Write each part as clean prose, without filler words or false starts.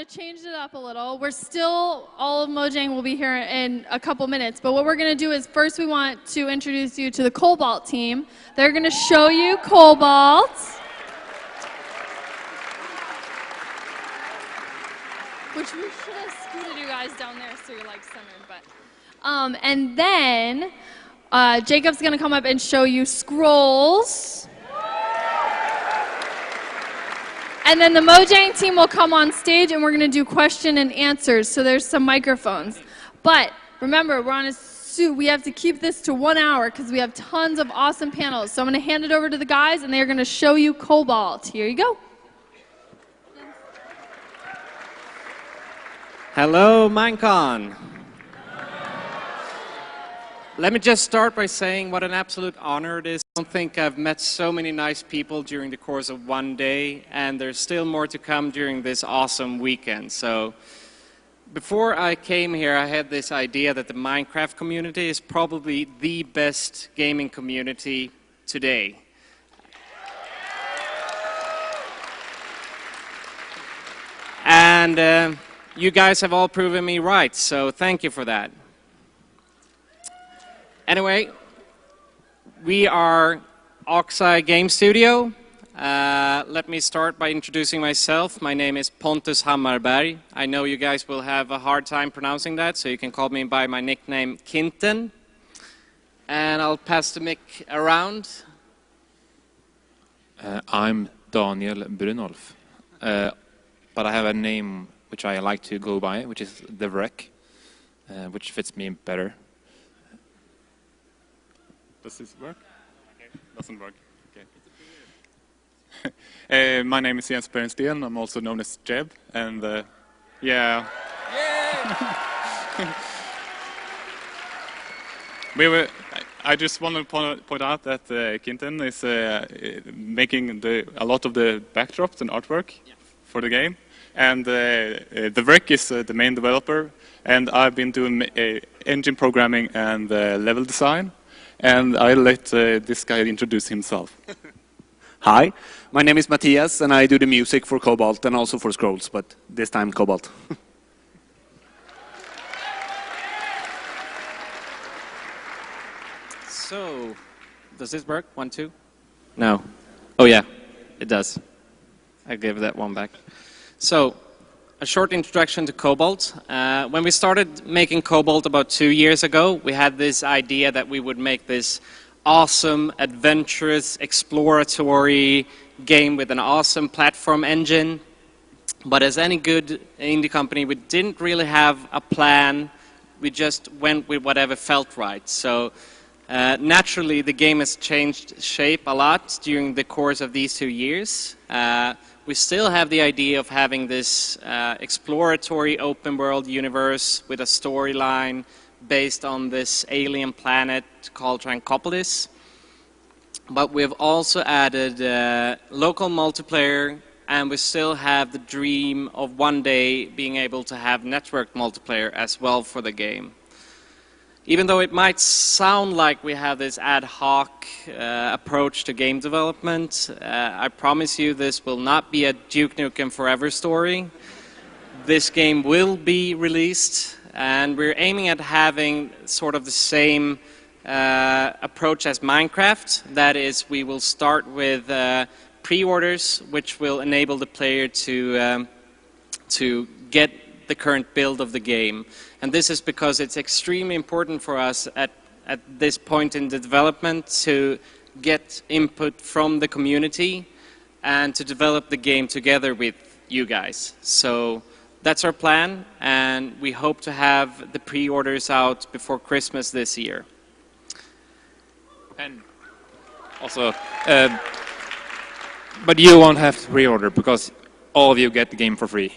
changed it up a little. We're still, all of Mojang will be here in a couple minutes, but what we're going to do is first we want to introduce you to the Cobalt team. They're going to show you Cobalt. Which we should have scooted you guys down there so you're like centered, but. And then Jacob's going to come up and show you Scrolls. And then the Mojang team will come on stage and we're going to do question and answers. So there's some microphones. But remember, we're on a suit. We have to keep this to 1 hour because we have tons of awesome panels. So I'm going to hand it over to the guys and they're going to show you Cobalt. Here you go. Hello, Minecon. Let me just start by saying what an absolute honor it is. I don't think I've met so many nice people during the course of one day, and there's still more to come during this awesome weekend. So before I came here, I had this idea that the Minecraft community is probably the best gaming community today. And you guys have all proven me right, so thank you for that. Anyway, we are Oxeye Game Studio. Let me start by introducing myself. My name is Pontus Hammarberg. I know you guys will have a hard time pronouncing that, so you can call me by my nickname Kinten. And I'll pass the mic around. I'm Daniel Brunolf, but I have a name which I like to go by, which is The Wreck, which fits me better. Does this work? Okay. Doesn't work. Okay. My name is Jens Bernsten. I'm also known as Jeb, and yeah. I just want to point out that Kinten is making a lot of the backdrops and artwork for the game, and the Wreck is the main developer, and I've been doing engine programming and level design. And I'll let this guy introduce himself. Hi, my name is Matthias, and I do the music for Cobalt and also for Scrolls, but this time Cobalt. So, does this work? 1, 2? No. Oh yeah, it does. I give that one back. So, a short introduction to Cobalt. When we started making Cobalt about 2 years ago, we had this idea that we would make this awesome, adventurous, exploratory game with an awesome platform engine. But as any good indie company, we didn't really have a plan. We just went with whatever felt right. So naturally, the game has changed shape a lot during the course of these 2 years. We still have the idea of having this exploratory open world universe with a storyline based on this alien planet called Trankopolis. But we've also added local multiplayer, and we still have the dream of one day being able to have network multiplayer as well for the game. Even though it might sound like we have this ad hoc approach to game development, I promise you this will not be a Duke Nukem Forever story. This game will be released, and we're aiming at having sort of the same approach as Minecraft. That is, we will start with pre-orders, which will enable the player to get the current build of the game. And this is because it's extremely important for us at this point in the development to get input from the community and to develop the game together with you guys. So that's our plan, and we hope to have the pre-orders out before Christmas this year. And also, but you won't have to pre-order because all of you get the game for free.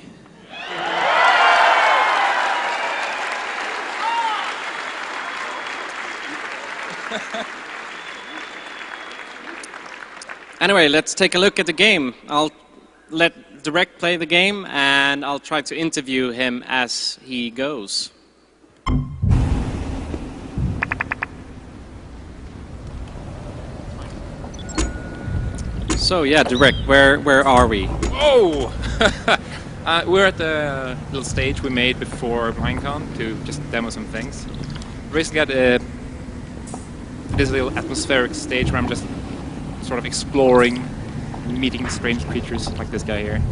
Anyway, let's take a look at the game. I'll let Direct play the game, and I'll try to interview him as he goes. So yeah, Direct, where are we? Whoa! We're at the little stage we made before Minecon to just demo some things. Basically got this little atmospheric stage where I'm just sort of exploring, meeting strange creatures like this guy here.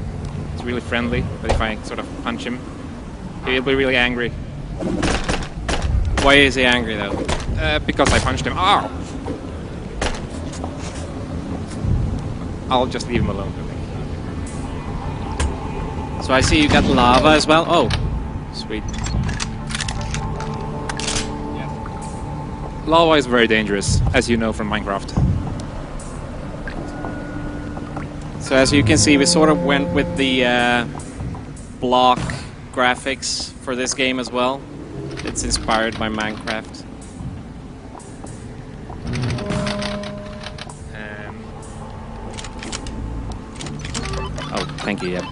He's really friendly, but if I sort of punch him, he'll be really angry. Why is he angry though? Because I punched him. Ow! I'll just leave him alone. So I see you got lava as well. Oh, sweet. Lava is very dangerous, as you know from Minecraft. So as you can see, we sort of went with the block graphics for this game as well. It's inspired by Minecraft. Oh, thank you, yeah.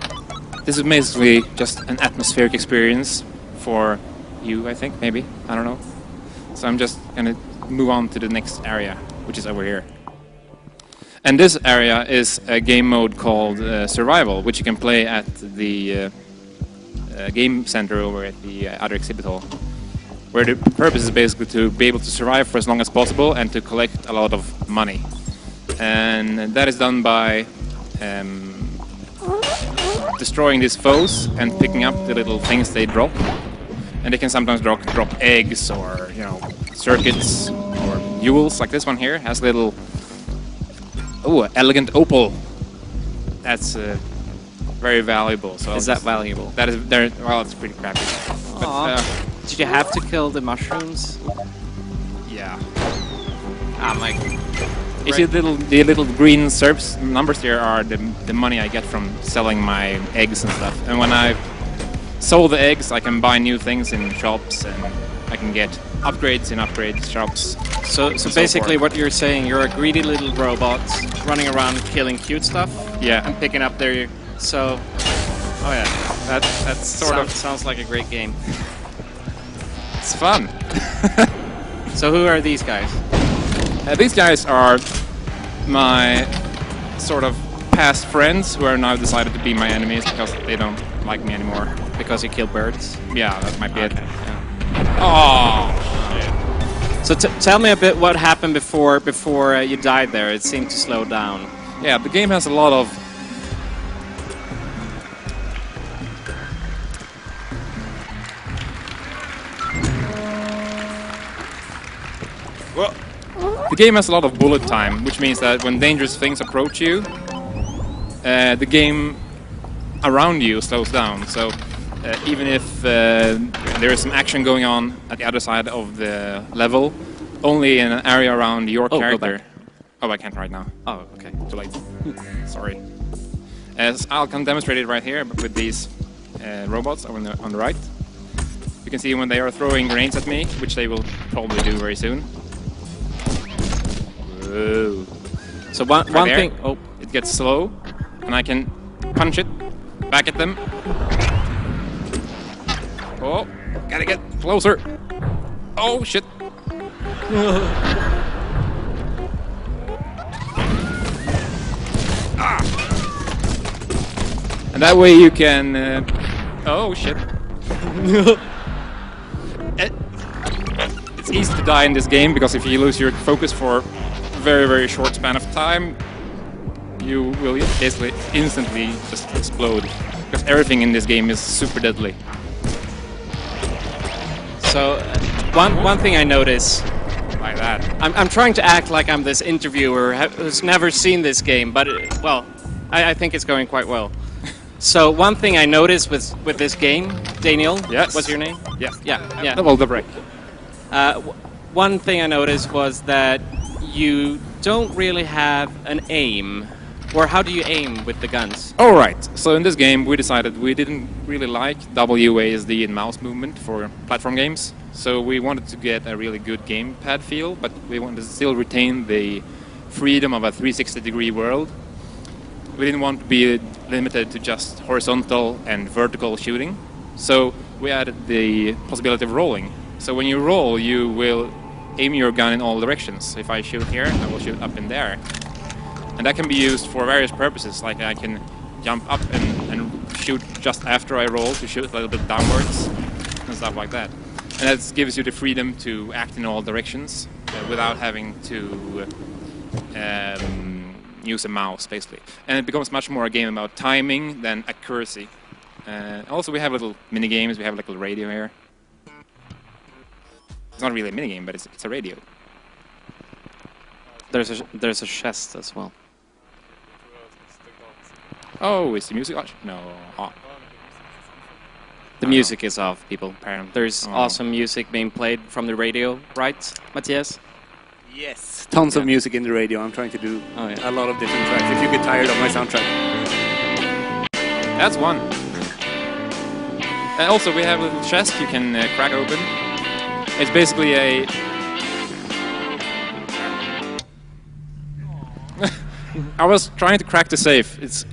This is basically just an atmospheric experience for you, I think, maybe. I don't know. So I'm just gonna move on to the next area, which is over here. And this area is a game mode called Survival, which you can play at the game center over at the other exhibit hall, where the purpose is basically to be able to survive for as long as possible and to collect a lot of money. And that is done by destroying these foes and picking up the little things they drop. And they can sometimes drop eggs or, you know, circuits or jewels, like this one here has little... Oh, elegant opal. That's very valuable. So is that valuable? That is very well. It's pretty crappy. But, did you have to kill the mushrooms? Yeah. I'm like. You see the little green SERPs numbers there are the money I get from selling my eggs and stuff. And when I sold the eggs, I can buy new things in shops and I can get upgrades in upgrade shops. So basically what you're saying, you're a greedy little robot running around killing cute stuff. Yeah. And picking up their... So... Oh yeah. That's sort of... Sounds like a great game. It's fun. So who are these guys? These guys are my sort of past friends who are now decided to be my enemies because they don't like me anymore. Because you kill birds? Yeah, that might be it. Yeah. Oh, shit. So tell me a bit what happened before you died there. It seemed to slow down. Yeah, the game has a lot of... Well, The game has a lot of bullet time, which means that when dangerous things approach you, the game around you slows down. So even if there is some action going on at the other side of the level, only in an area around your character. Oh, I can't right now. Oh, okay. Too late. Sorry. I can demonstrate it right here with these robots on the right. You can see when they are throwing grenades at me, which they will probably do very soon. Whoa. So one thing... Oh, it gets slow, and I can punch it back at them. Oh, gotta get closer. Oh, shit. And that way you can... oh, shit. It's easy to die in this game, because if you lose your focus for a very, very short span of time, you will basically instantly just explode. Because everything in this game is super deadly. So, one thing I notice... Like that. I'm trying to act like I'm this interviewer who's never seen this game, but, well, I think it's going quite well. So, one thing I noticed with this game, Daniel, yes. What's your name? Yes. Yeah. Well, the break. One thing I noticed was that you don't really have an aim. Or how do you aim with the guns? Alright, so in this game we decided we didn't really like WASD and mouse movement for platform games. So we wanted to get a really good gamepad feel, but we wanted to still retain the freedom of a 360-degree world. We didn't want to be limited to just horizontal and vertical shooting. So we added the possibility of rolling. So when you roll, you will aim your gun in all directions. If I shoot here, I will shoot up in there. And that can be used for various purposes, like I can jump up and shoot just after I roll to shoot a little bit downwards and stuff like that. And that gives you the freedom to act in all directions without having to use a mouse, basically. And it becomes much more a game about timing than accuracy. Also, we have little mini games. We have like a little radio here. It's not really a mini game, but it's a radio. There's a chest as well. Oh, is the music on? No. Oh. The music is off, people. Apparently, there's awesome music being played from the radio, right, Matthias? Yes. Tons of music in the radio. I'm trying to do a lot of different tracks. If you get tired of my soundtrack. That's one. And also, we have a little chest you can crack open. It's basically a... I was trying to crack the safe. It's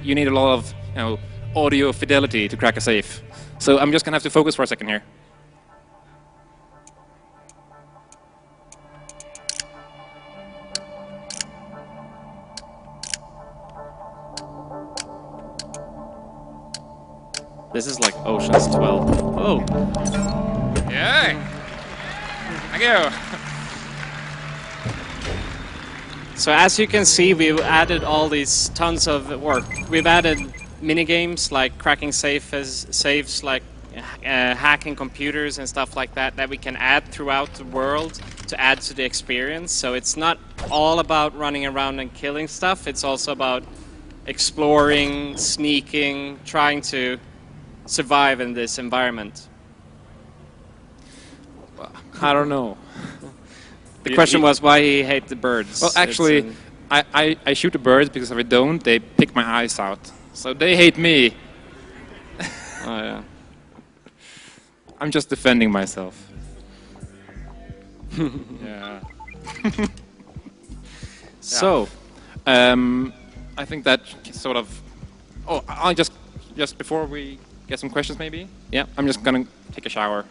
you need a lot of audio fidelity to crack a safe. So I'm just gonna have to focus for a second here. This is like Ocean's 12. Oh. Yeah. Thank you. So as you can see, we've added all these tons of work. We've added mini games like cracking safes, like hacking computers and stuff like that we can add throughout the world to add to the experience. So it's not all about running around and killing stuff. It's also about exploring, sneaking, trying to survive in this environment. I don't know. The question was why he hates the birds. Well, actually, I shoot the birds because if I don't, they pick my eyes out. So they hate me. Oh, yeah. I'm just defending myself. Yeah. So, I think that sort of... Oh, I'll just before we get some questions maybe? Yeah. I'm just gonna take a shower.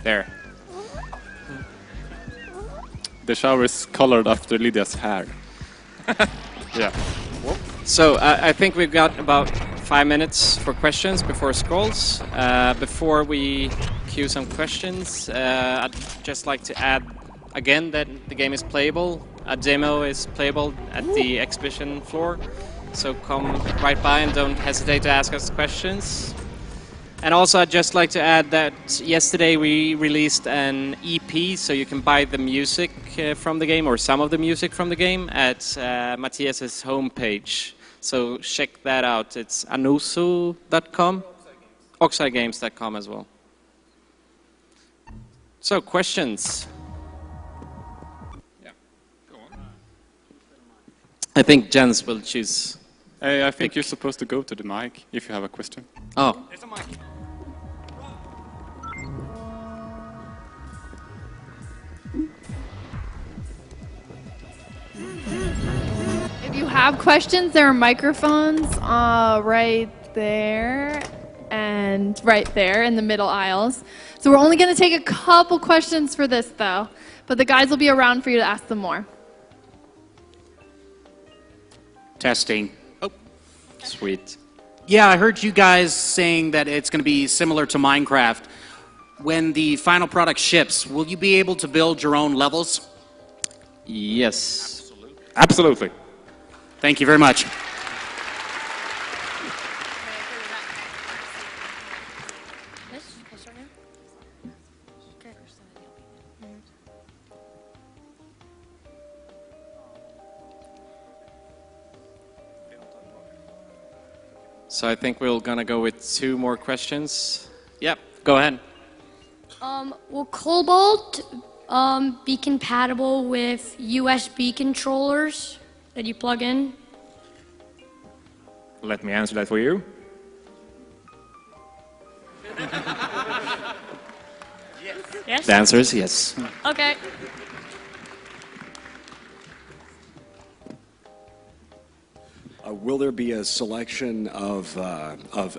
There. The shower is colored after Lydia's hair. Yeah. So I think we've got about 5 minutes for questions before scrolls. Before we queue some questions, I'd just like to add again that the game is playable. A demo is playable at the exhibition floor. So come right by and don't hesitate to ask us questions. And also, I'd just like to add that yesterday we released an EP, so you can buy the music from the game, or some of the music from the game, at Matthias's homepage. So check that out. It's anusu.com, oxidegames.com as well. So, questions? Yeah, go on. I think Jens will choose. I think you're supposed to go to the mic if you have a question. Oh. There's a mic. If you have questions, there are microphones right there and right there in the middle aisles. So we're only going to take a couple questions for this, though. But the guys will be around for you to ask them more. Testing. Oh, sweet. Yeah, I heard you guys saying that it's going to be similar to Minecraft. When the final product ships, will you be able to build your own levels? Yes. Absolutely. Thank you very much. So I think we're gonna go with 2 more questions. Yep, go ahead. Will Cobalt be compatible with USB controllers that you plug in? Let me answer that for you. Yes. The answer is yes. Okay. Will there be a selection of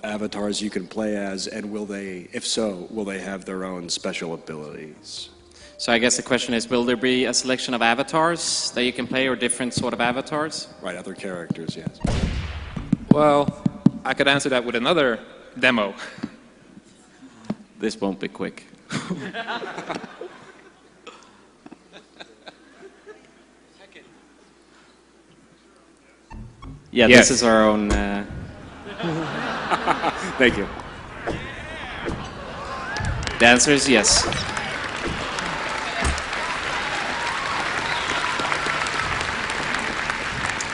avatars you can play as, and will they, if so, will they have their own special abilities? So I guess the question is, will there be a selection of avatars that you can play, or different sort of avatars? Right, other characters, yes. Well, I could answer that with another demo. This won't be quick. Yeah, Yes. this is our own... Thank you. The answer is yes.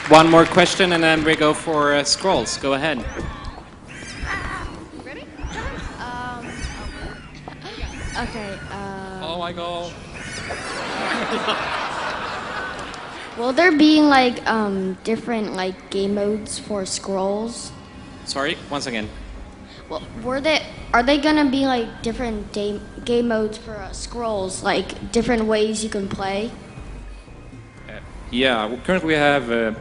One more question and then we go for scrolls. Go ahead. Ready? Okay. Oh my god. Will there be like different like game modes for scrolls? Sorry, once again. Well, are they gonna be like different game modes for scrolls, like different ways you can play? Yeah, currently we have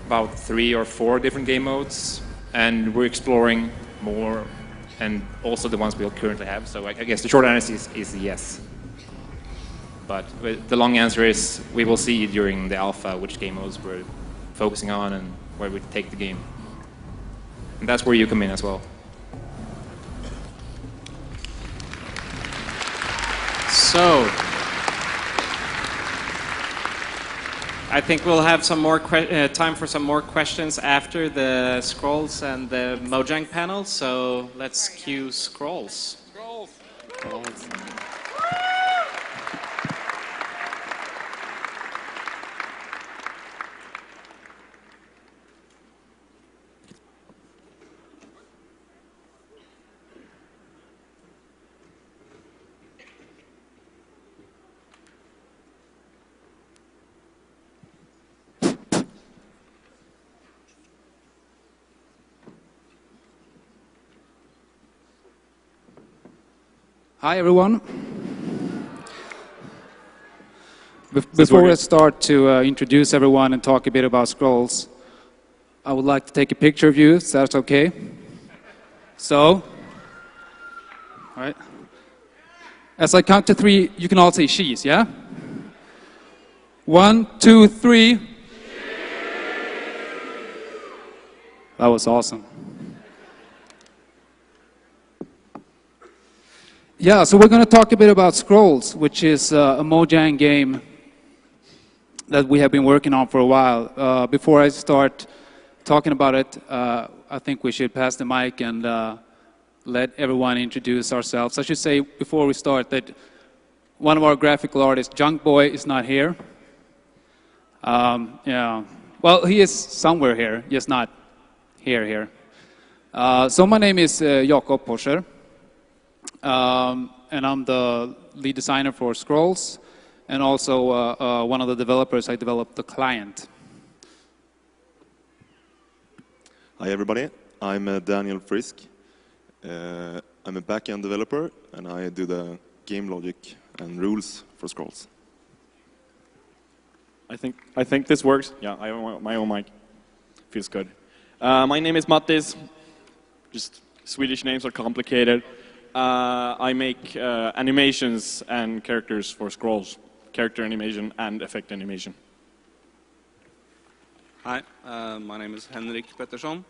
about 3 or 4 different game modes, and we're exploring more, and also the ones we currently have. So I guess the short answer is yes. But the long answer is we will see during the alpha which game modes we're focusing on and where we take the game. And that's where you come in as well. So, I think we'll have some more time for some more questions after the scrolls and the Mojang panel. So let's cue scrolls. Scrolls. Hi, everyone. Before we start to introduce everyone and talk a bit about scrolls, I would like to take a picture of you, if that's okay. So, all right. As I count to 3, you can all say cheese, yeah? 1, 2, 3. That was awesome. Yeah, so we're going to talk a bit about Scrolls, which is a Mojang game that we have been working on for a while. Before I start talking about it, I think we should pass the mic and let everyone introduce ourselves. I should say before we start that one of our graphical artists, Junk Boy, is not here. Yeah. Well, he is somewhere here, just not here. So my name is Jakob Porscher, and I'm the lead designer for Scrolls, and also one of the developers. I developed the client. Hi everybody, I'm Daniel Frisk. I'm a back-end developer, and I do the game logic and rules for Scrolls. I think this works. Yeah, I have my own mic. Feels good. My name is Mattis. Just Swedish names are complicated. I make animations and characters for Scrolls. Character animation and effect animation. Hi, my name is Henrik Pettersson.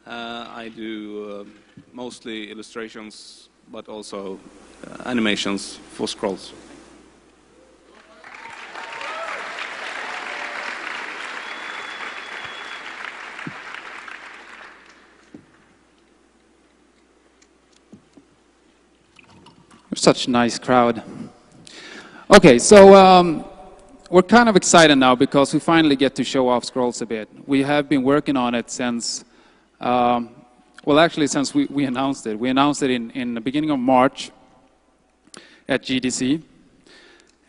I do mostly illustrations, but also animations for Scrolls. Such a nice crowd. Okay, so we're kind of excited now because we finally get to show off Scrolls a bit. We have been working on it since, well, actually since we announced it. We announced it in the beginning of March at GDC.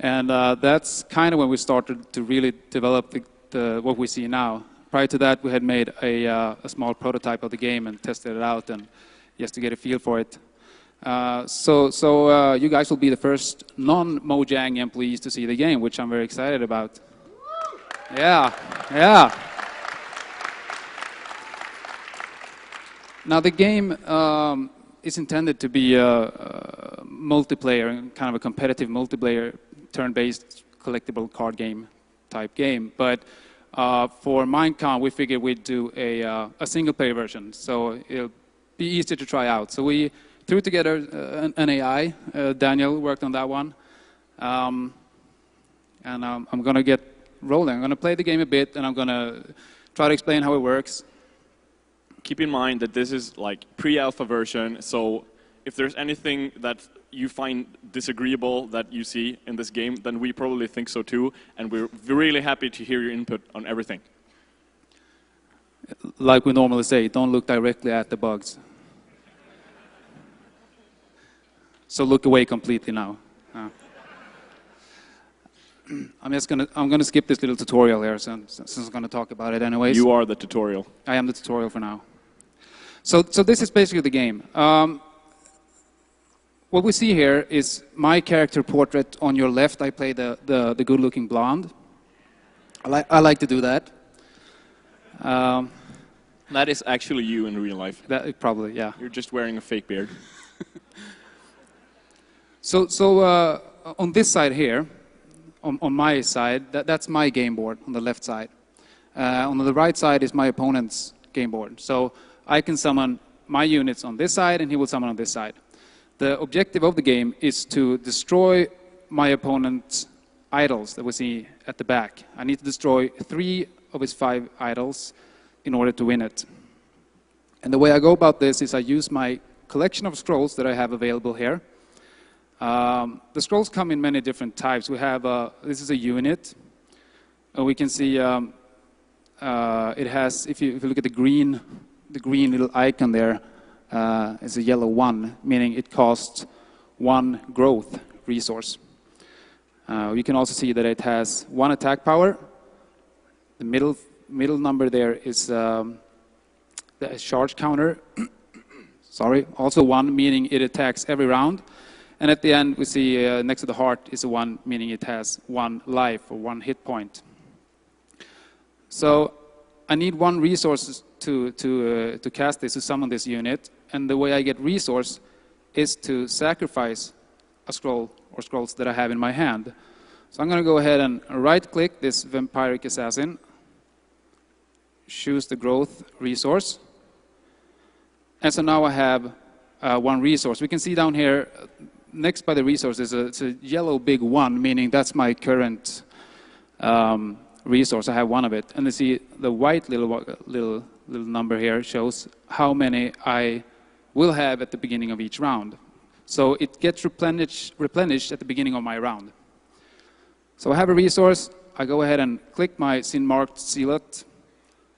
And that's kind of when we started to really develop what we see now. Prior to that, we had made a small prototype of the game and tested it out and just to get a feel for it. So you guys will be the first non-Mojang employees to see the game, which I'm very excited about. Yeah. Now the game is intended to be a multiplayer, kind of a competitive multiplayer, turn-based collectible card game type game. But for Minecon, we figured we'd do a single-player version, so it'll be easier to try out. So we threw together an AI. Daniel worked on that one. And I'm going to get rolling. I'm going to play the game a bit, and I'm going to try to explain how it works. Keep in mind that this is like pre-alpha version, so if there's anything that you find disagreeable that you see in this game, then we probably think so too, and we're really happy to hear your input on everything. Like we normally say, don't look directly at the bugs. So look away completely now. I'm gonna skip this little tutorial here since I'm gonna talk about it anyways. You are the tutorial. I am the tutorial for now. So this is basically the game. What we see here is my character portrait on your left. I play the good-looking blonde. I like to do that. That is actually you in real life. That probably, yeah. You're just wearing a fake beard. So on this side here, on my side, that's my game board on the left side. On the right side is my opponent's game board. So I can summon my units on this side, and he will summon on this side. The objective of the game is to destroy my opponent's idols that we see at the back. I need to destroy 3 of his 5 idols in order to win it. And the way I go about this is I use my collection of scrolls that I have available here. The scrolls come in many different types. We have, this is a unit. We can see it has, if you look at the green little icon there, is a yellow 1, meaning it costs 1 growth resource. You can also see that it has 1 attack power. The middle number there is the charge counter. Sorry, also 1, meaning it attacks every round. And at the end, we see next to the heart is a 1, meaning it has 1 life or 1 hit point. So I need 1 resource to cast this, to summon this unit. And the way I get resource is to sacrifice a scroll or scrolls that I have in my hand. So I'm going to go ahead and right-click this Vampiric Assassin, choose the growth resource. And so now I have 1 resource. We can see down here, next by the resource is it's a yellow big 1, meaning that's my current resource. I have 1 of it. And you see the white little number here shows how many I will have at the beginning of each round. So it gets replenished at the beginning of my round. So I have a resource, I go ahead and click my sin-marked sealet,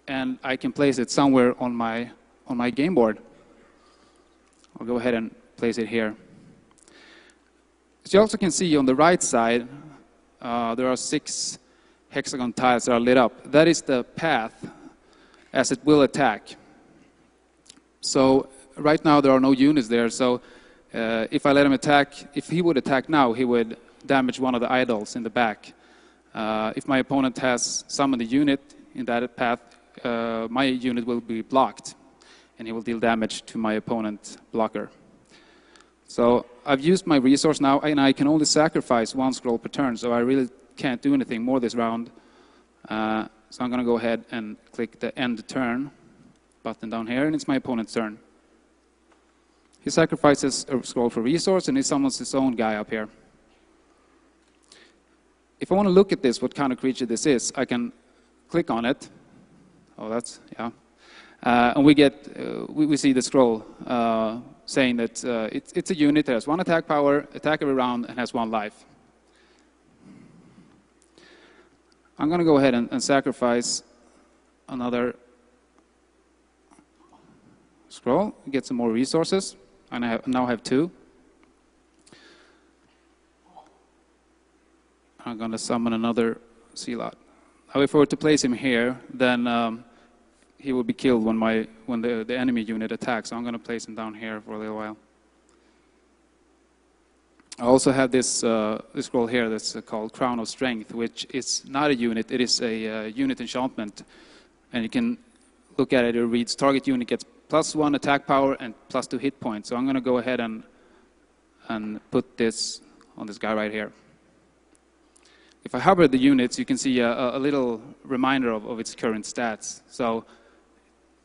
and I can place it somewhere on my game board. I'll go ahead and place it here. As you also can see on the right side, there are 6 hexagon tiles that are lit up. That is the path as it will attack. So right now there are no units there, so if I let him attack, if he would attack now, he would damage one of the idols in the back. If my opponent has summoned a unit in that path, my unit will be blocked, and he will deal damage to my opponent's blocker. So I've used my resource now, and I can only sacrifice 1 scroll per turn, so I really can't do anything more this round. So I'm going to go ahead and click the end turn button down here, and it's my opponent's turn. He sacrifices a scroll for resource, and he summons his own guy up here. If I want to look at this, what kind of creature this is, I can click on it. Oh, that's, yeah. And we see the scroll saying that it's a unit that has 1 attack power, attack every round, and has 1 life. I'm going to go ahead and sacrifice another scroll, get some more resources, and I now have 2. I'm going to summon another Sealot. Now, if I were to place him here, then he will be killed when the enemy unit attacks. So I'm going to place him down here for a little while. I also have this scroll here that's called Crown of Strength, which is not a unit. It is a unit enchantment, and you can look at it. It reads target unit gets +1 attack power and +2 hit points. So I'm going to go ahead and put this on this guy right here. If I hover the units, you can see a little reminder of its current stats. So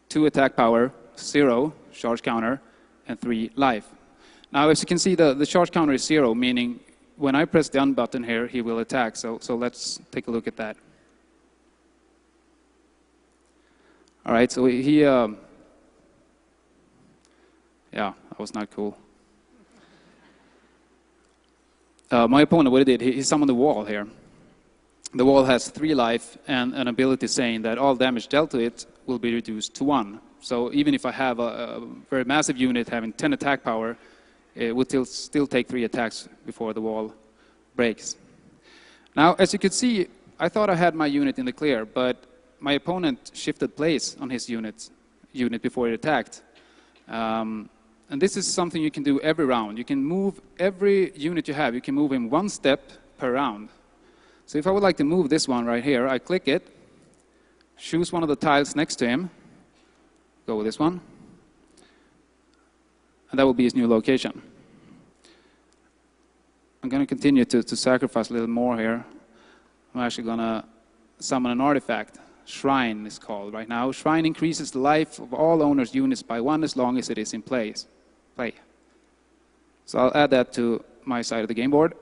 2 attack power, 0 charge counter, and 3 life. Now, as you can see, the charge counter is 0, meaning when I press the on button here, he will attack. So let's take a look at that. All right, so he, yeah, that was not cool. My opponent, what he did, he summoned the wall here. The wall has 3 life and an ability saying that all damage dealt to it will be reduced to 1. So even if I have a very massive unit having 10 attack power, it will still take 3 attacks before the wall breaks. Now, as you can see, I thought I had my unit in the clear, but my opponent shifted place on his unit before it attacked. And this is something you can do every round. You can move every unit you have. You can move him 1 step per round. So if I would like to move this one right here, I click it, choose one of the tiles next to him, go with this one, and that will be his new location. I'm going to continue to sacrifice a little more here. I'm actually going to summon an artifact. Shrine is called right now. Shrine increases the life of all owners' units by 1 as long as it is in play. So I'll add that to my side of the game board.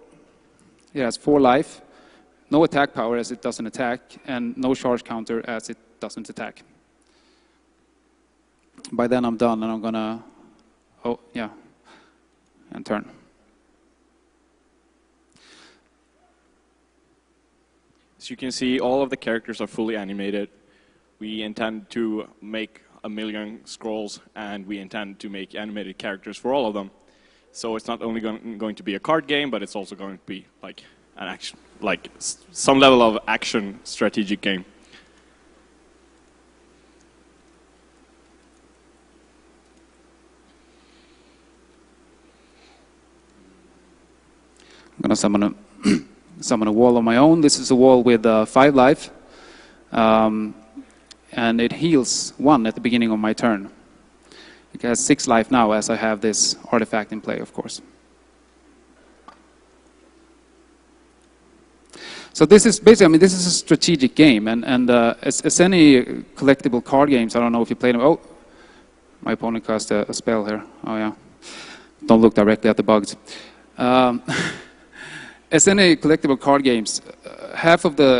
It has 4 life. No attack power as it doesn't attack, and no charge counter as it doesn't attack. By then I'm done, and I'm gonna, oh yeah, and turn. As you can see, all of the characters are fully animated. We intend to make 1 million scrolls, and we intend to make animated characters for all of them. So it's not only going to be a card game, but it's also going to be like an action, like some level of action strategic game. I'm going to summon a wall on my own. This is a wall with 5 life, and it heals 1 at the beginning of my turn. It has 6 life now, as I have this artifact in play, of course. So this is basically, I mean, this is a strategic game, and as any collectible card games, I don't know if you play them. Oh, my opponent cast a spell here. Oh yeah, don't look directly at the bugs. As any collectible card games, half of the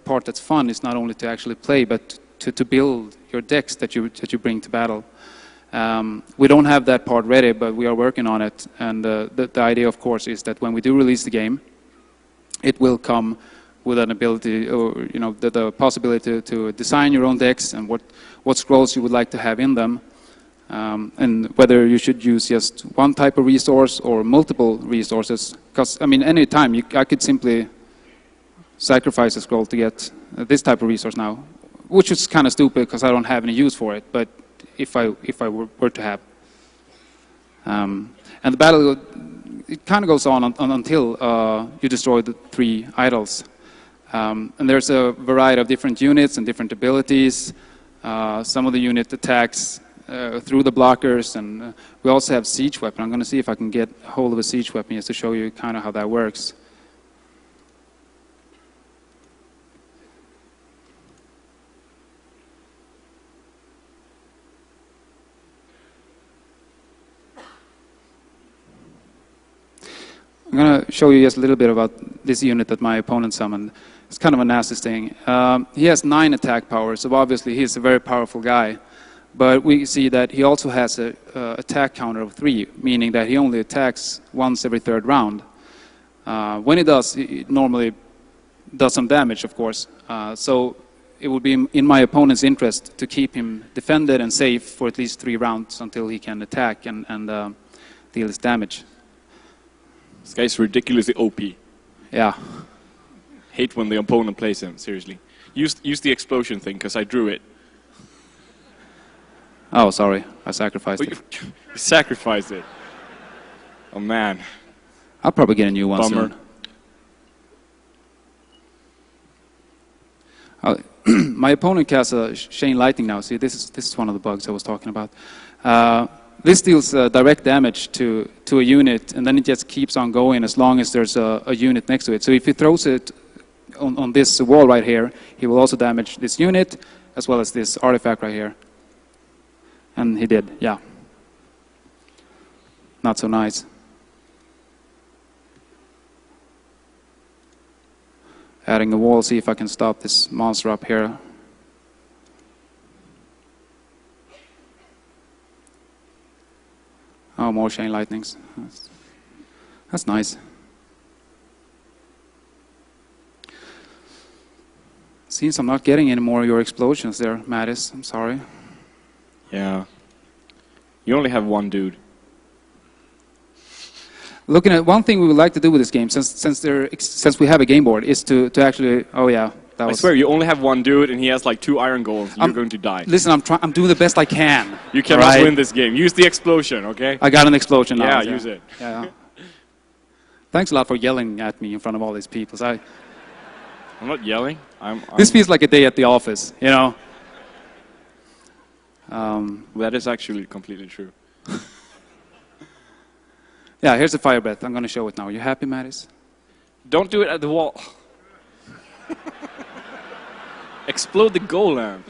part that's fun is not only to actually play, but to build your decks that you bring to battle. We don't have that part ready, but we are working on it. And the idea, of course, is that when we do release the game, it will come with an ability, or the possibility to design your own decks and what scrolls you would like to have in them, and whether you should use just one type of resource or multiple resources. Because I mean, any time I could simply sacrifice a scroll to get this type of resource now, which is kind of stupid because I don't have any use for it. But if I were to have, and the battle, it kind of goes on until you destroy the 3 idols. And there's a variety of different units and different abilities. Some of the unit attacks through the blockers, and we also have siege weapon. I'm going to see if I can get hold of a siege weapon just to show you kind of how that works. I'm going to show you just a little bit about this unit that my opponent summoned. It's kind of a nasty thing. He has 9 attack power, so obviously he's a very powerful guy. But we see that he also has an attack counter of 3, meaning that he only attacks once every 3rd round. When he does, he normally does some damage, of course. So it would be in my opponent's interest to keep him defended and safe for at least 3 rounds until he can attack and deal his damage. This guy's ridiculously OP. Yeah. Hate when the opponent plays him, seriously. Use the explosion thing, because I drew it. Oh, sorry. I sacrificed it. You sacrificed it. Oh, man. I'll probably get a new one Bummer. soon. My opponent casts a chain lightning now. See, this is one of the bugs I was talking about. This deals direct damage to a unit, and then it just keeps on going as long as there's a unit next to it. So if he throws it on this wall right here, he will also damage this unit as well as this artifact right here. And he did, yeah. Not so nice. Adding a wall, see if I can stop this monster up here. Oh, more chain lightnings. That's nice. Seems I'm not getting any more of your explosions there, Mattis. I'm sorry. Yeah. You only have 1 dude. Looking at one thing we would like to do with this game, since we have a game board, is to actually. Oh yeah, that was. I swear, you only have 1 dude, and he has like 2 iron golems. You're going to die. Listen, I'm doing the best I can. You cannot win this game. Use the explosion, okay? I got an explosion now. Yeah, use it. Yeah. Thanks a lot for yelling at me in front of all these people. I'm not yelling. This feels like a day at the office, you know. That is actually completely true. Yeah, here's the fire breath. I'm going to show it now. You happy, Mattis? Don't do it at the wall. Explode the golem.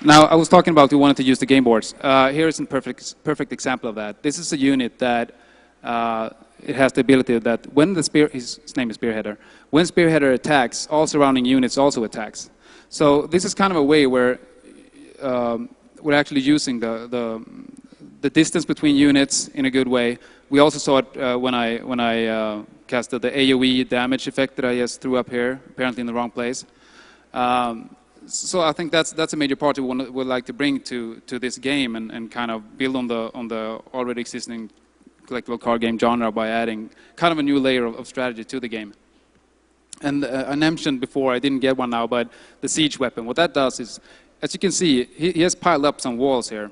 Now, I was talking about we wanted to use the game boards. Here's a perfect example of that. This is a unit that it has the ability that when his name is Spearheader, when Spearheader attacks, all surrounding units also attacks. So this is kind of a way where we're actually using the distance between units in a good way. We also saw it when I casted the AoE damage effect that I just threw up here, apparently in the wrong place. So I think that's a major part we would like to bring to this game and kind of build on the already existing collectible card game genre by adding kind of a new layer of strategy to the game. And I mentioned before, I didn't get one now, but the siege weapon. What that does is, as you can see, he has piled up some walls here.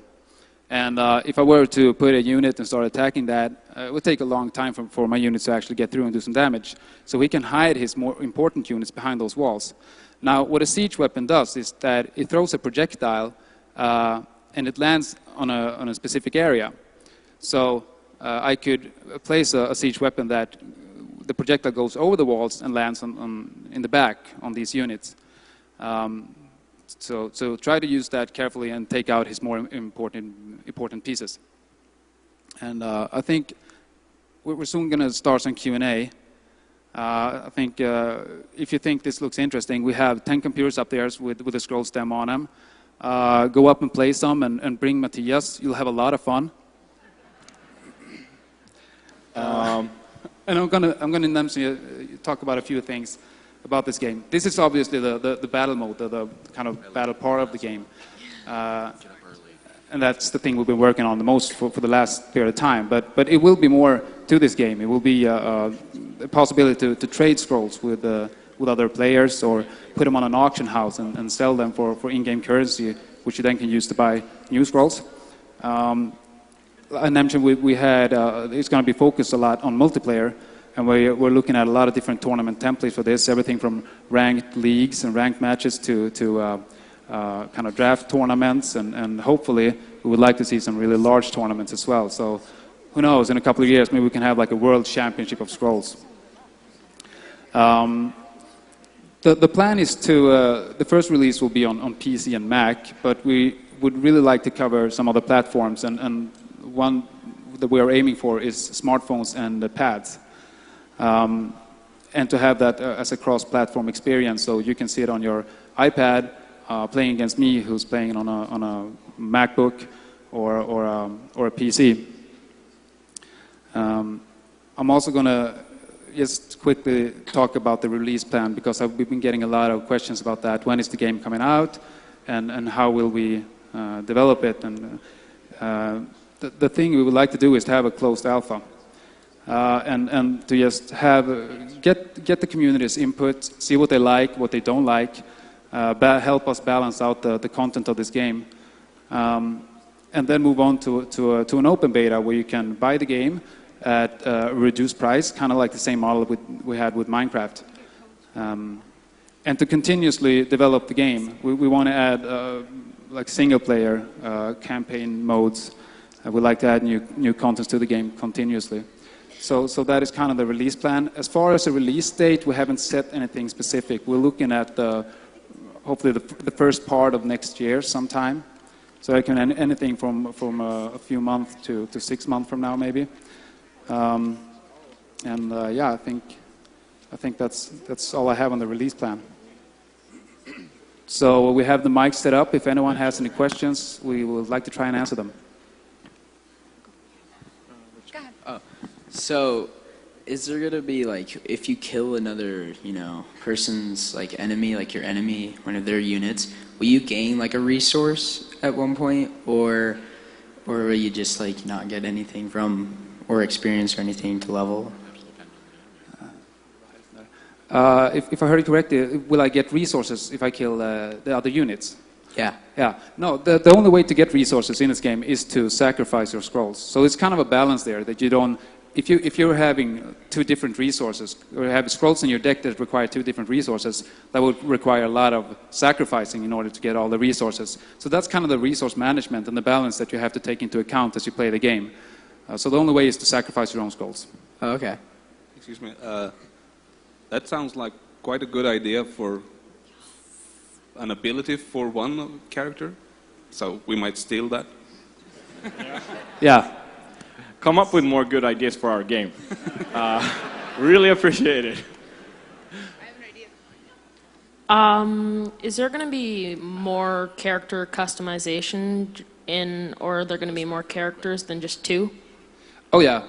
And if I were to put a unit and start attacking that, it would take a long time for my units to actually get through and do some damage. So he can hide his more important units behind those walls. Now, what a siege weapon does is that it throws a projectile and it lands on a specific area. So I could place a siege weapon that the projectile goes over the walls and lands in the back on these units. So try to use that carefully and take out his more important pieces. And I think we're soon going to start some Q&A. I think if you think this looks interesting, we have 10 computers up there with the scrolls demo on them. Go up and play some and bring Matthias. You'll have a lot of fun. And I'm gonna talk about a few things about this game. This is obviously the battle mode, the kind of battle part of the game. And that's the thing we've been working on the most for the last period of time. But it will be more to this game. It will be a possibility to trade scrolls with other players, or put them on an auction house and sell them for in-game currency, which you then can use to buy new scrolls. I mentioned we had, it's going to be focused a lot on multiplayer, and we're looking at a lot of different tournament templates for this, everything from ranked leagues and ranked matches to kind of draft tournaments, and hopefully we would like to see some really large tournaments as well. So who knows, in a couple of years maybe we can have like a world championship of scrolls. The plan is to, the first release will be on PC and Mac, but we would really like to cover some other platforms, and one that we are aiming for is smartphones and pads. And to have that as a cross-platform experience, so you can see it on your iPad, playing against me, who's playing on a MacBook or a PC. I'm also going to just quickly talk about the release plan, because we've been getting a lot of questions about that. When is the game coming out, and how will we develop it? And the thing we would like to do is to have a closed alpha, and to just get the community's input, see what they like, what they don't like, help us balance out the content of this game, and then move on to an open beta where you can buy the game at a reduced price, kind of like the same model we had with Minecraft. And to continuously develop the game, we want to add like single-player campaign modes. We'd like to add new content to the game continuously. So that is kind of the release plan. As far as a release date, we haven't set anything specific. We're looking at hopefully the first part of next year sometime. So it can anything from a few months to 6 months from now, maybe. Yeah, I think that's all I have on the release plan. So we have the mic set up. If anyone has any questions, we would like to try and answer them. Go ahead. So, is there gonna be like, if you kill another, person's like enemy, like your enemy, one of their units, will you gain like a resource at one point, or will you just like not get anything from, or experience or anything to level? If I heard it correctly, will I get resources if I kill the other units? Yeah. Yeah. No, the only way to get resources in this game is to sacrifice your scrolls. So it's kind of a balance there, that you don't, if you're having two different resources, or have scrolls in your deck that require two different resources, that would require a lot of sacrificing in order to get all the resources. So that's kind of the resource management and the balance that you have to take into account as you play the game. So the only way is to sacrifice your own scrolls. Oh, okay. Excuse me. That sounds like quite a good idea for an ability for one character. So we might steal that. Yeah. Come up with more good ideas for our game. Really appreciate it. Is there going to be more character customization or are there going to be more characters than just 2? Oh yeah,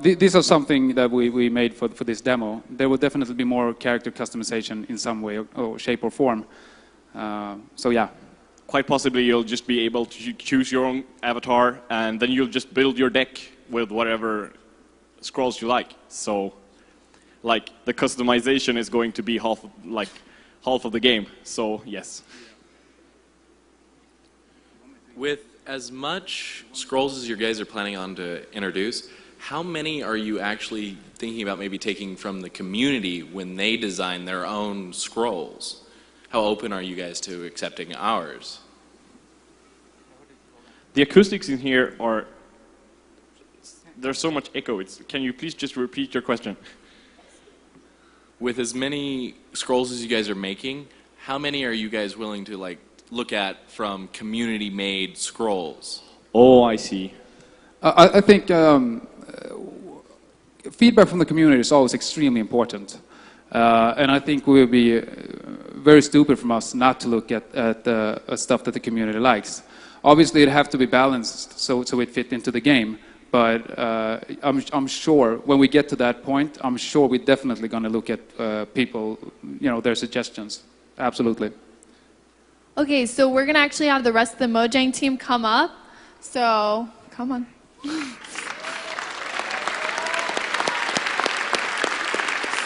these are something that we made for this demo. There will definitely be more character customization in some way or shape or form. So yeah. Quite possibly you'll just be able to choose your own avatar, and then you'll just build your deck with whatever scrolls you like. So, like, the customization is going to be half of the game. So yes. With as much scrolls as you guys are planning on to introduce, how many are you actually thinking about maybe taking from the community when they design their own scrolls? How open are you guys to accepting ours? The acoustics in here are, there's so much echo. Can you please just repeat your question? With as many scrolls as you guys are making, how many are you guys willing to look at from community-made scrolls? Oh, I see. I think feedback from the community is always extremely important. And I think it would be very stupid from us not to look at stuff that the community likes. Obviously, it have to be balanced so it fit into the game. But I'm sure when we get to that point, I'm sure we're definitely going to look at people, their suggestions. Absolutely. Okay, so we're going to actually have the rest of the Mojang team come up. So, come on.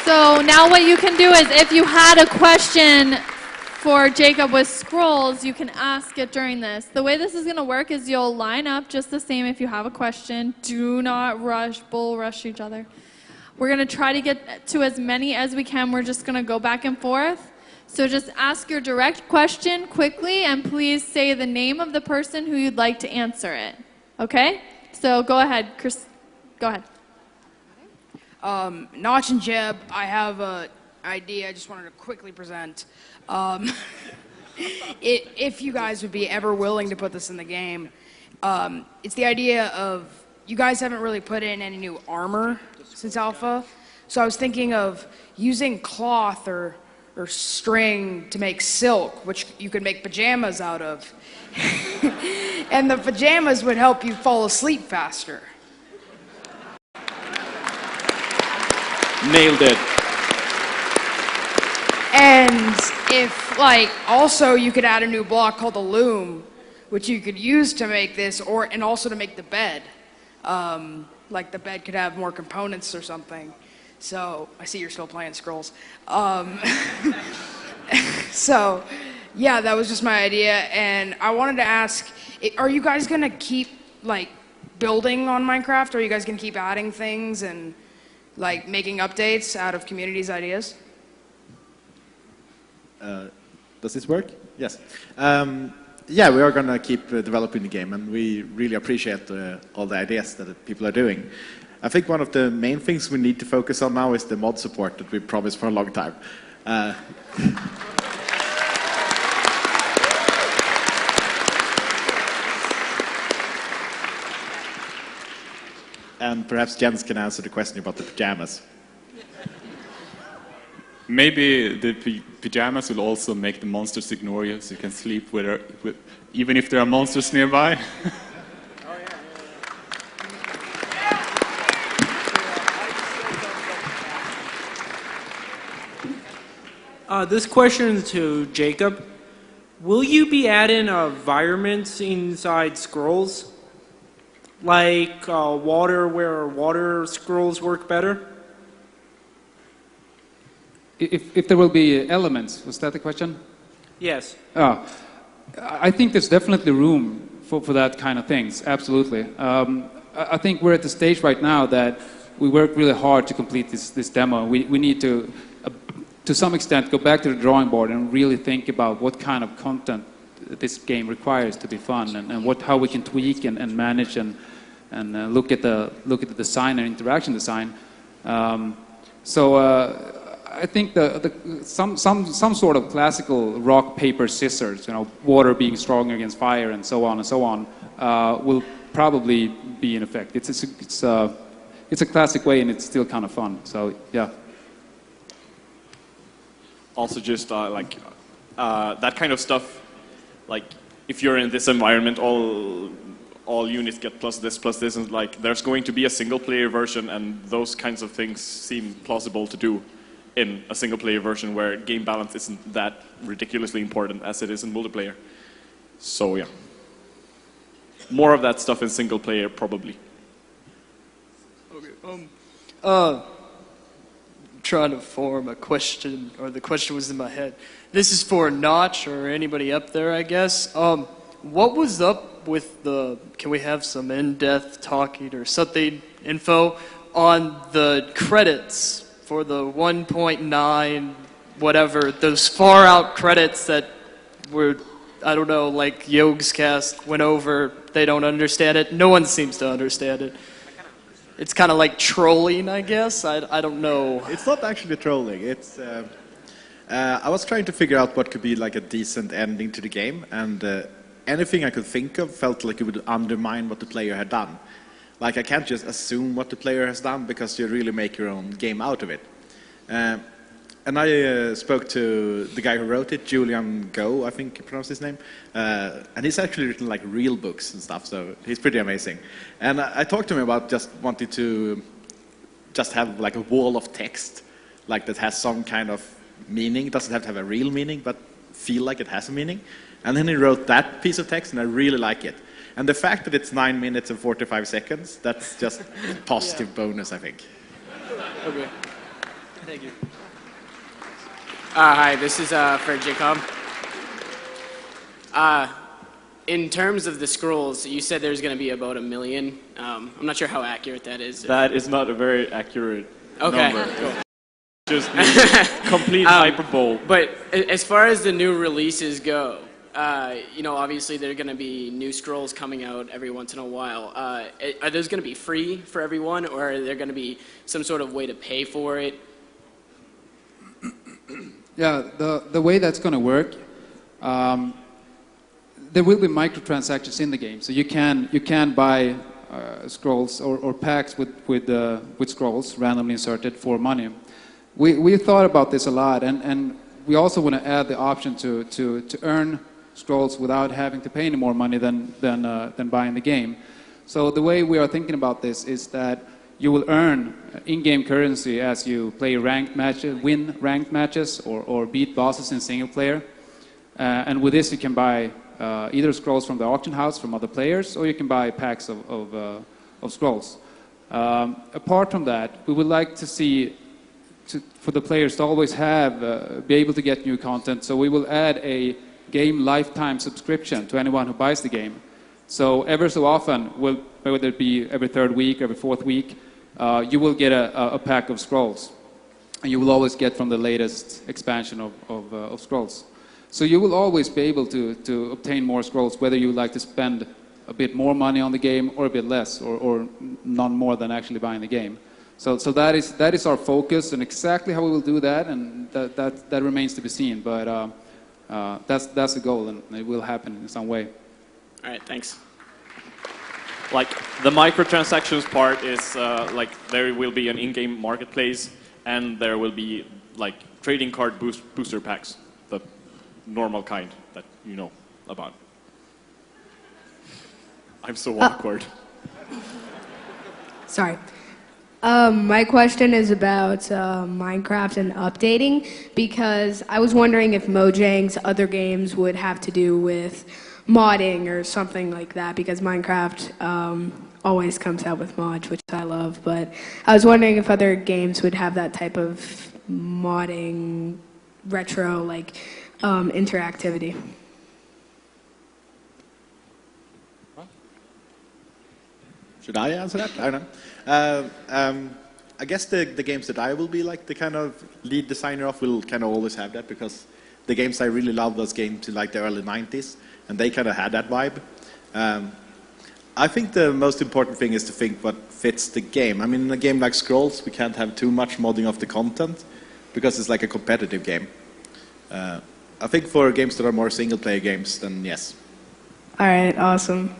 So now what you can do is if you had a question for Jacob with scrolls, you can ask it during this. The way this is going to work is you'll line up just the same if you have a question. Do not bull rush each other. We're going to try to get to as many as we can. We're just going to go back and forth. So just ask your direct question quickly, and please say the name of the person who you'd like to answer it. Okay? So go ahead, Chris. Go ahead. Notch and Jeb, I have an idea I just wanted to quickly present. If you guys would be ever willing to put this in the game, it's the idea of, you guys haven't really put in any new armor since alpha, so I was thinking of using cloth or string to make silk, which you could make pajamas out of. And the pajamas would help you fall asleep faster. Nailed it. And if, also you could add a new block called a loom, which you could use to make this, and also to make the bed. The bed could have more components or something. So, I see you're still playing Scrolls. So, yeah, that was just my idea, and I wanted to ask, are you guys gonna keep, building on Minecraft? Are you guys gonna keep adding things and making updates out of community's ideas? Does this work? Yes. Yeah, we are going to keep developing the game, and we really appreciate all the ideas that people are doing. I think one of the main things we need to focus on now is the mod support that we promised for a long time. And perhaps Jens can answer the question about the pajamas. Maybe the pajamas will also make the monsters ignore you, so you can sleep even if there are monsters nearby. This question is to Jacob. Will you be adding environments inside scrolls? Like water, where water scrolls work better? If there will be elements, was that the question? Yes. I think there's definitely room for that kind of things, absolutely. I think we're at the stage right now that we work really hard to complete this demo. We need to some extent, go back to the drawing board and really think about what kind of content this game requires to be fun, and how we can tweak and manage and look at the design and interaction design. I think some sort of classical rock, paper, scissors, water being strong against fire and so on, will probably be in effect. It's a classic way, and it's still kind of fun. So yeah. Also, just that kind of stuff. If you're in this environment, all units get plus this, and there's going to be a single-player version, and those kinds of things seem plausible to do in a single-player version where game balance isn't that ridiculously important as it is in multiplayer. So yeah, more of that stuff in single-player probably. Okay. Trying to form a question, or the question was in my head. This is for Notch or anybody up there, I guess. What was up with can we have some in-depth talking or something info on the credits for the 1.9 whatever, those far out credits that were, I don't know, like Yogscast went over, they don't understand it. No one seems to understand it. It's kind of like trolling, I guess. I don't know. It's not actually trolling. It's I was trying to figure out what could be like a decent ending to the game, and anything I could think of felt like it would undermine what the player had done. Like I can't just assume what the player has done because you really make your own game out of it. And I spoke to the guy who wrote it, Julian Go, I think you pronounce his name. And he's actually written like real books and stuff, so he's pretty amazing. And I talked to him about just wanting to just have like a wall of text, like that has some kind of meaning. It doesn't have to have a real meaning, but feel like it has a meaning. And then he wrote that piece of text, and I really like it. And the fact that it's 9 minutes and 45 seconds, that's just a positive bonus, I think. Okay. Thank you. Hi, this is for Jacob. In terms of the scrolls, you said there's going to be about 1 million. I'm not sure how accurate that is. That is not a very accurate Okay, number. cool. Just complete hyperbole. But as far as the new releases go, you know, obviously there are going to be new scrolls coming out every once in a while. Are those going to be free for everyone, or are there going to be some sort of way to pay for it? Yeah, the way that's going to work, there will be microtransactions in the game. So you can buy scrolls or packs with scrolls randomly inserted for money. We thought about this a lot, and we also want to add the option to earn scrolls without having to pay any more money than buying the game. So the way we are thinking about this is that you will earn in-game currency as you play ranked matches, win ranked matches, or beat bosses in single player. And with this, you can buy either scrolls from the auction house from other players, or you can buy packs of scrolls. Apart from that, we would like to see for the players to always be able to get new content. So we will add a game lifetime subscription to anyone who buys the game. So ever so often, whether it be every third week, every fourth week, you will get a pack of scrolls. And you will always get from the latest expansion of scrolls. So you will always be able to obtain more scrolls, whether you would like to spend a bit more money on the game or a bit less, or none more than actually buying the game. So that is our focus, and exactly how we will do that, and that remains to be seen. But that's the goal, and it will happen in some way. All right, thanks. Like the microtransactions part is like there will be an in-game marketplace, and there will be like trading card booster packs, the normal kind that you know about. I'm so awkward. Sorry. My question is about Minecraft and updating, because I was wondering if Mojang's other games would have to do with modding or something like that, because Minecraft always comes out with mods, which I love, but I was wondering if other games would have that type of modding, retro, like interactivity. Should I answer that? I don't know. I guess the games that I will be like the kind of lead designer of will kind of always have that, because the games I really love was games in like the early 90s, and they kind of had that vibe. I think the most important thing is to think what fits the game. I mean, in a game like Scrolls, we can't have too much modding of the content, because it's like a competitive game. I think for games that are more single-player games, then yes. All right, awesome.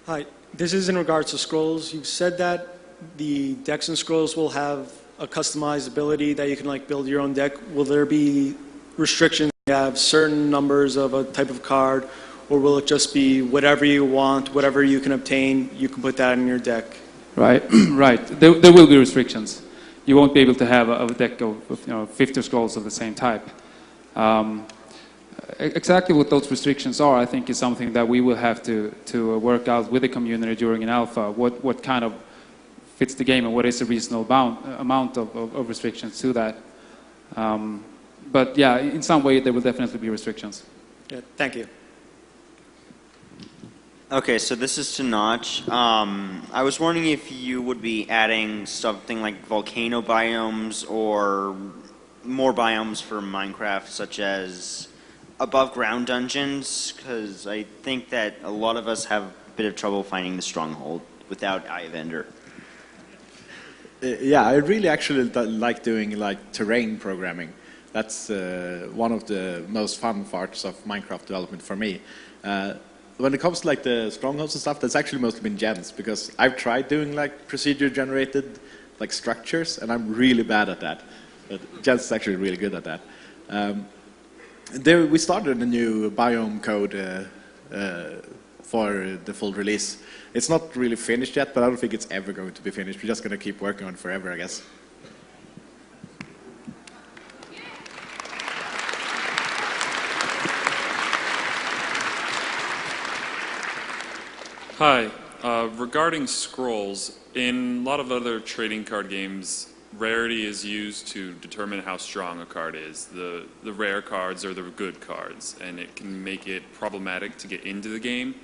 Hi, this is in regards to scrolls. You said that the decks and scrolls will have a customized ability that you can like build your own deck. Will there be restrictions? You have certain numbers of a type of card, or will it just be whatever you want, whatever you can obtain, you can put that in your deck? Right, right. There will be restrictions. You won't be able to have a deck of 50 scrolls of the same type. Exactly what those restrictions are, I think, is something that we will have to work out with the community during an alpha. What kind of fits the game, and what is a reasonable amount of restrictions to that. But yeah, in some way there will definitely be restrictions. Yeah, thank you. Okay, so this is to Notch. I was wondering if you would be adding something like volcano biomes or more biomes for Minecraft, such as above ground dungeons, because I think that a lot of us have a bit of trouble finding the stronghold without Eye of Ender. Yeah, I really actually like doing like terrain programming. That's one of the most fun parts of Minecraft development for me. When it comes to like the strongholds and stuff, that's actually mostly been gens, because I've tried doing like procedure-generated like structures, and I'm really bad at that. But gens is actually really good at that. We started a new biome code for the full release. It's not really finished yet, but I don't think it's ever going to be finished. We're just going to keep working on it forever, I guess. Hi. Regarding scrolls, in a lot of other trading card games, rarity is used to determine how strong a card is. The rare cards are the good cards, and it can make it problematic to get into the game.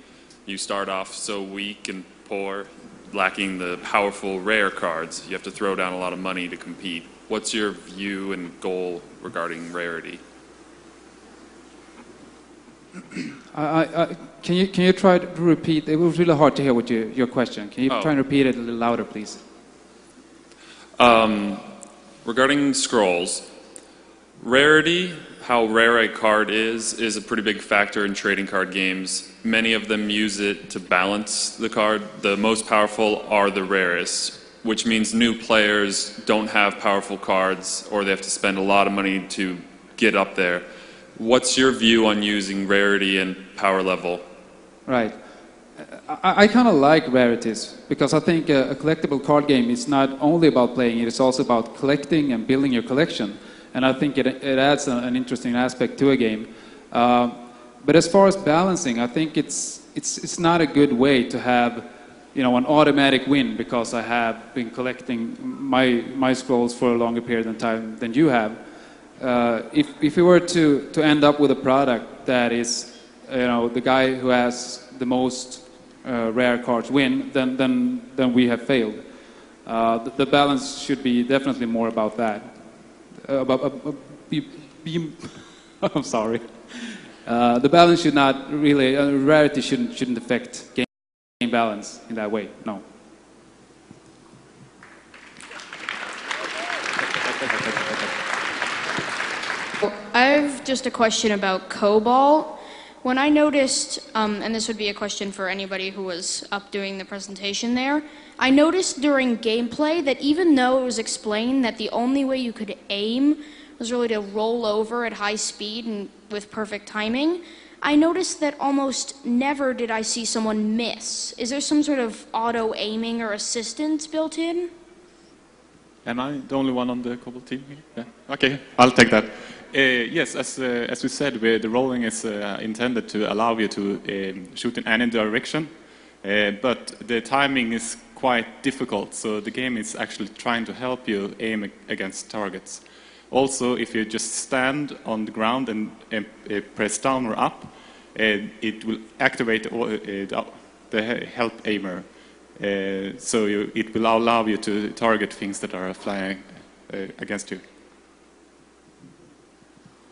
You start off so weak and poor, lacking the powerful rare cards. You have to throw down a lot of money to compete. What's your view and goal regarding rarity? Can you try to repeat? It was really hard to hear what your question. Can you try and repeat it a little louder, please? Regarding scrolls, rarity, how rare a card is a pretty big factor in trading card games. Many of them use it to balance the card. The most powerful are the rarest, which means new players don't have powerful cards, or they have to spend a lot of money to get up there. What's your view on using rarity and power level? Right. I kind of like rarities, because I think a collectible card game is not only about playing it, it's also about collecting and building your collection. And I think it adds an interesting aspect to a game. But as far as balancing, I think it's not a good way to have, you know, an automatic win because I have been collecting my scrolls for a longer period of time than you have. If we were to end up with a product that is, you know, the guy who has the most rare cards win, then we have failed. The balance should be definitely more about that. I'm sorry. The balance should not really, rarity shouldn't affect game balance in that way. No. I have just a question about Cobalt. When I noticed, and this would be a question for anybody who was up doing the presentation there, I noticed during gameplay that even though it was explained that the only way you could aim was really to roll over at high speed and with perfect timing, I noticed that almost never did I see someone miss. Is there some sort of auto-aiming or assistance built in? Am I the only one on the Cobalt team here? Yeah. Okay, I'll take that. Yes, as we said, the rolling is intended to allow you to shoot in any direction, but the timing is quite difficult, so the game is actually trying to help you aim against targets. Also, if you just stand on the ground and press down or up, it will activate the help aimer, so it will allow you to target things that are flying against you.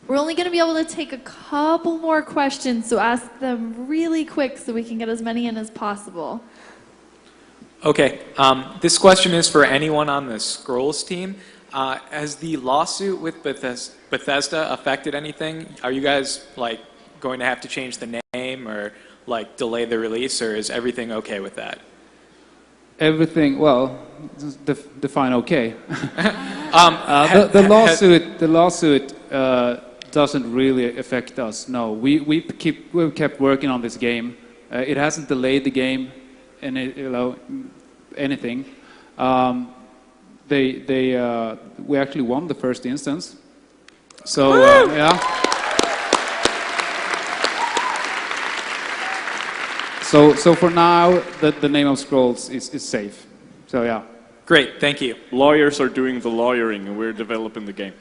We're only going to be able to take a couple more questions, so ask them really quick so we can get as many in as possible. Okay, this question is for anyone on the Scrolls team. Has the lawsuit with Bethesda affected anything? Are you guys like going to have to change the name or like delay the release, or is everything okay with that? Everything, well, define okay. The lawsuit doesn't really affect us. No, we've kept working on this game. It hasn't delayed the game, and anything. We actually won the first instance. So yeah. So for now, the name of Scrolls is safe. So yeah. Great, thank you. Lawyers are doing the lawyering, and we're developing the game.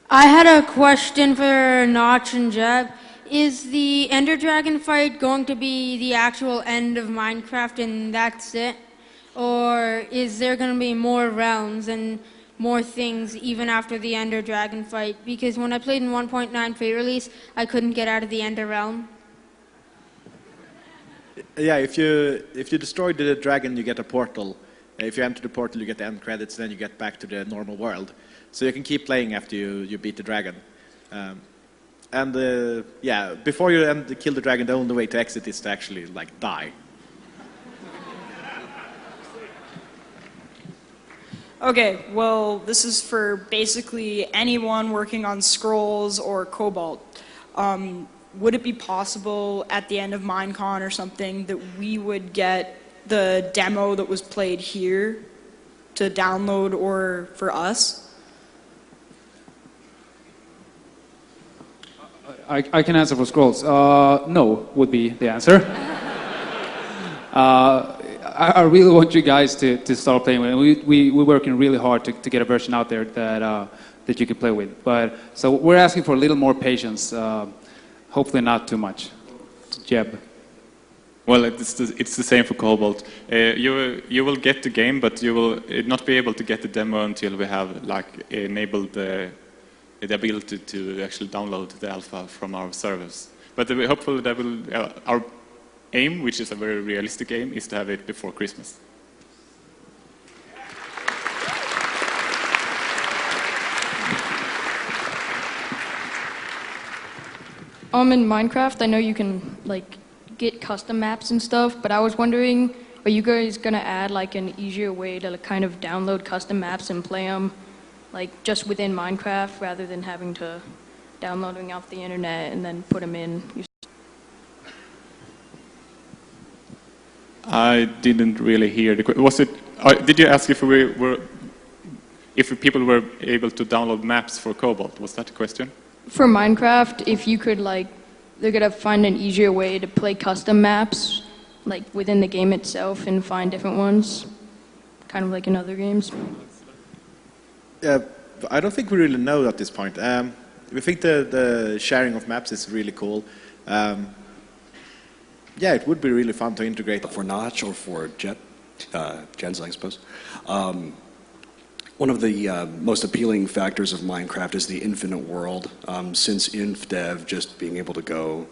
I had a question for Notch and Jeb. Is the Ender Dragon fight going to be the actual end of Minecraft and that's it? Or is there going to be more realms and more things even after the Ender Dragon fight? Because when I played in 1.9 pre-release, I couldn't get out of the Ender realm. Yeah, if you destroy the dragon, you get a portal. If you enter the portal, you get the end credits, then you get back to the normal world. So you can keep playing after you beat the dragon. Yeah, before you kill the dragon, the only way to exit is to actually like die. Okay, well, this is for basically anyone working on Scrolls or Cobalt. Would it be possible at the end of Minecon or something that we would get the demo that was played here to download or for us? I can answer for Scrolls. No, would be the answer. I really want you guys to start playing with it. We're working really hard to get a version out there that you can play with. So we're asking for a little more patience. Hopefully not too much. Jeb. Well, it's the same for Cobalt. You will get the game, but you will not be able to get the demo until we have like enabled the ability to actually download the alpha from our servers. But hopefully that will. Our aim, which is a very realistic aim, is to have it before Christmas. In Minecraft, I know you can like get custom maps and stuff, but I was wondering, are you guys gonna add like an easier way to kind of download custom maps and play them, like just within Minecraft, rather than having to downloading off the internet and then put them in? I didn't really hear the question. Was it? Did you ask if people were able to download maps for Cobalt? Was that the question? For Minecraft, if you could like, they're gonna find an easier way to play custom maps, like within the game itself, and find different ones, kind of like in other games. I don't think we really know at this point. We think the sharing of maps is really cool. Yeah, it would be really fun to integrate. For Notch or for Jens, I suppose. One of the most appealing factors of Minecraft is the infinite world, since InfDev just being able to go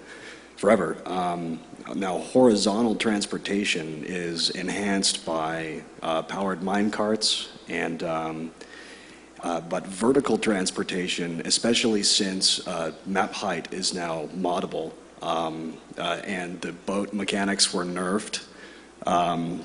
forever. Now, horizontal transportation is enhanced by powered minecarts, but vertical transportation, especially since map height is now moddable, and the boat mechanics were nerfed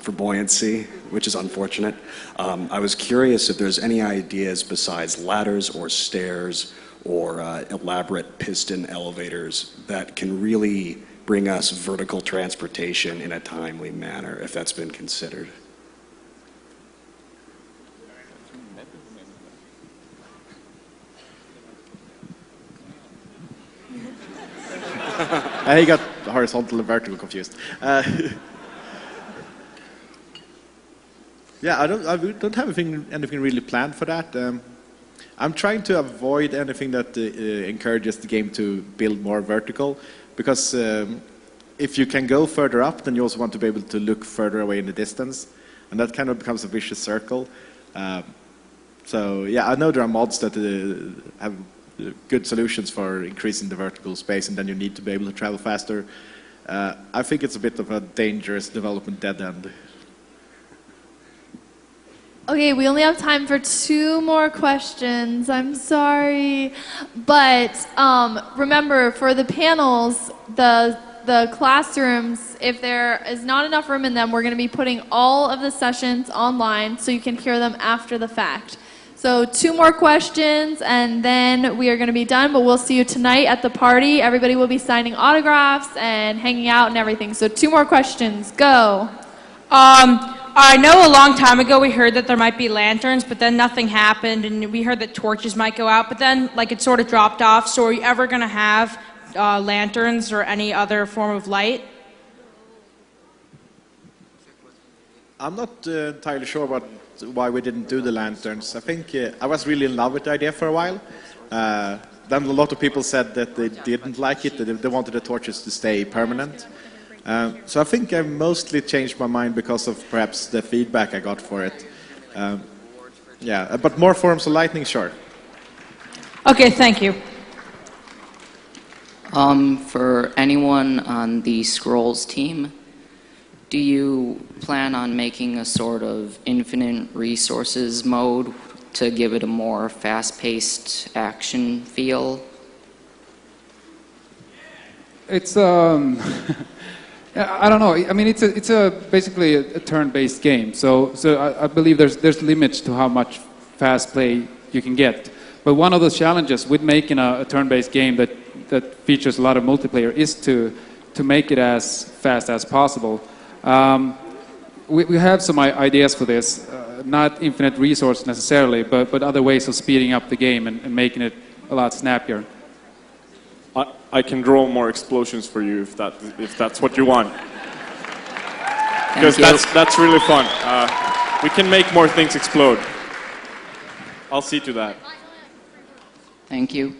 for buoyancy, which is unfortunate. I was curious if there's any ideas besides ladders or stairs or elaborate piston elevators that can really bring us vertical transportation in a timely manner, if that's been considered. He got horizontal and vertical confused. Yeah, I don't have anything really planned for that. I'm trying to avoid anything that encourages the game to build more vertical, because if you can go further up, then you also want to be able to look further away in the distance, and that kind of becomes a vicious circle. So yeah, I know there are mods that have good solutions for increasing the vertical space, and then you need to be able to travel faster. I think it's a bit of a dangerous development dead end. Okay, we only have time for 2 more questions. I'm sorry. But remember, for the panels, the classrooms, if there is not enough room in them, we're going to be putting all of the sessions online so you can hear them after the fact. So 2 more questions, and then we are going to be done, but we'll see you tonight at the party. Everybody will be signing autographs and hanging out and everything. So 2 more questions. Go. I know a long time ago we heard that there might be lanterns, but then nothing happened, and we heard that torches might go out, but then like it sort of dropped off. So are you ever going to have lanterns or any other form of light? I'm not entirely sure about why we didn't do the lanterns. I think I was really in love with the idea for a while. Then a lot of people said that they didn't like it, that they wanted the torches to stay permanent. So I think I mostly changed my mind because of perhaps the feedback I got for it. Yeah, but more forms of lightning, sure. Okay, thank you. For anyone on the Scrolls team, do you plan on making a sort of infinite resources mode to give it a more fast-paced action feel? It's I don't know. I mean, it's basically a turn-based game. So I believe there's limits to how much fast play you can get. But one of the challenges with making a turn-based game that features a lot of multiplayer is to make it as fast as possible. We have some ideas for this, not infinite resource necessarily, but other ways of speeding up the game and making it a lot snappier. I can draw more explosions for you if that's what you want. Because that's really fun. We can make more things explode. I'll see to that. Thank you.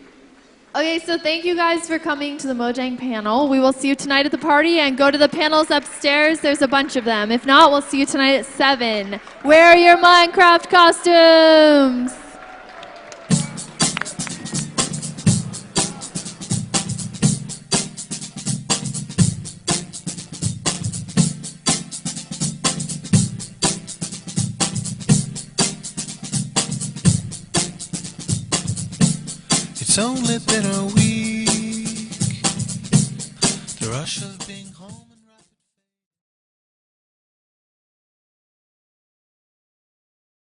Okay, so thank you guys for coming to the Mojang panel. We will see you tonight at the party, and go to the panels upstairs. There's a bunch of them. If not, we'll see you tonight at 7. Wear your Minecraft costumes! It's only been a week. The rush of being